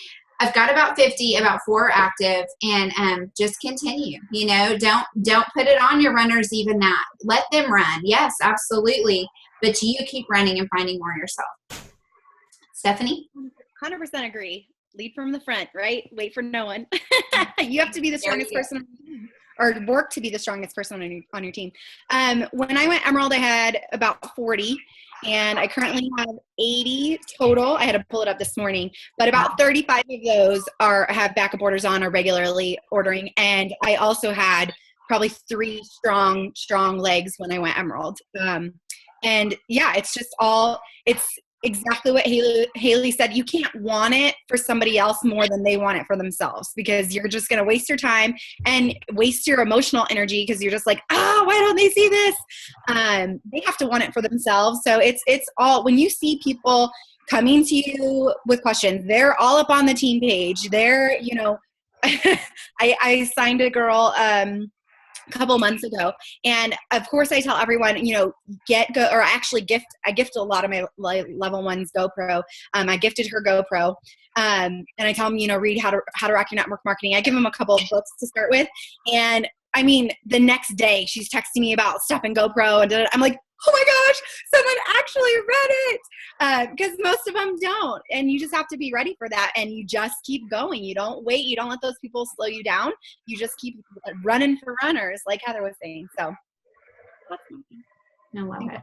I've got about 50, about 4 active, and just continue. You know, don't put it on your runners even that. Let them run. Yes, absolutely. But you keep running and finding more yourself. Stephanie? 100% agree. Lead from the front, right? Wait for no one. You have to be the strongest person on your team, or work to be the strongest person on your team. When I went Emerald, I had about 40, and I currently have 80 total. I had to pull it up this morning, but about 35 of those have backup orders on, or regularly ordering. And I also had probably 3 strong legs when I went Emerald. And yeah, it's exactly what Haley said. You can't want it for somebody else more than they want it for themselves, because you're just going to waste your time and waste your emotional energy, because you're just like, why don't they see this? They have to want it for themselves. So it's all, when you see people coming to you with questions, they're all up on the team page. They're, you know, I signed a girl a couple months ago, and of course I tell everyone, you know, I gift a lot of my level 1's GoPro. I gifted her GoPro, and I tell them, you know, read how to rock your network marketing. I give them a couple of books to start with, and I mean, the next day she's texting me about stuff in GoPro, and I'm like, oh my gosh, someone actually read it, because most of them don't. And you just have to be ready for that, and you just keep going. You don't wait. You don't let those people slow you down. You just keep running for runners, like Heather was saying. So I love it.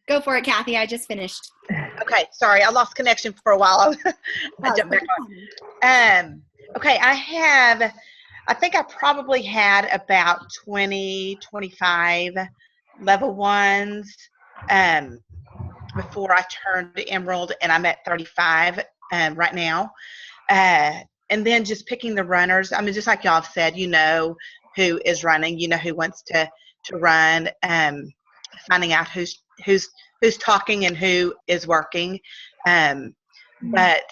Go for it, Kathy. I just finished. Okay, sorry, I lost connection for a while. I jumped back on. Okay, I think I probably had about 20, 25 level 1s before I turned to Emerald, and I'm at 35 right now. And then just picking the runners. I mean, just like y'all have said, you know who is running, you know who wants to run, finding out who's talking and who is working. But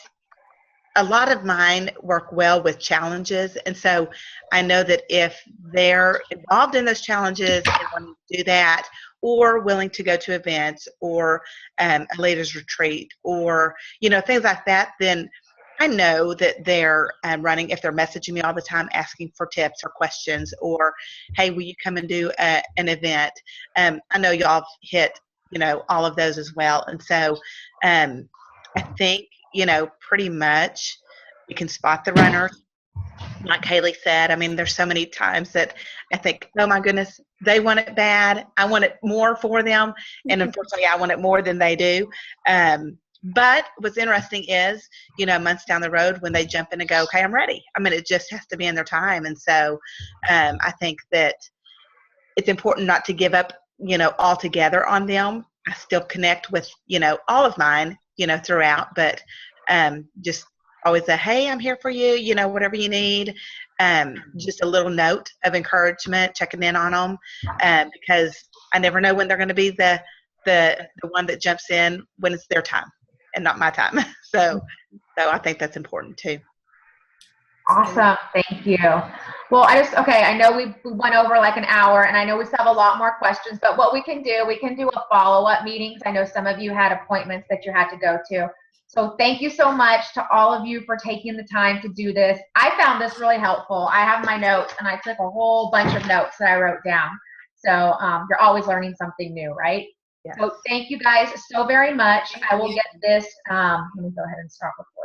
a lot of mine work well with challenges, and so I know that if they're involved in those challenges and wanting to do that, or willing to go to events, or a leaders retreat, or you know, things like that, then I know that they're running if they're messaging me all the time asking for tips or questions, or hey, will you come and do an event? I know y'all hit, you know, all of those as well, and so I think, you know, pretty much you can spot the runners. Like Haley said, I mean, there's so many times that I think, oh my goodness, they want it bad. I want it more for them. And unfortunately, I want it more than they do. But what's interesting is, you know, months down the road when they jump in and go, okay, I'm ready. I mean, it just has to be in their time. And so I think that it's important not to give up, you know, altogether on them. I still connect with, you know, all of mine, you know, throughout, but just always say, hey, I'm here for you, you know, whatever you need. Just a little note of encouragement, checking in on them, because I never know when they're going to be the one that jumps in when it's their time and not my time. So I think that's important too. Awesome. Thank you. Well, I know we went over like an hour, and I know we still have a lot more questions, but what we can do a follow-up meetings. I know some of you had appointments that you had to go to. So thank you so much to all of you for taking the time to do this. I found this really helpful. I have my notes, and I took a whole bunch of notes that I wrote down. So you're always learning something new, right? Yes. So thank you guys so very much. I will get this. Let me go ahead and stop recording.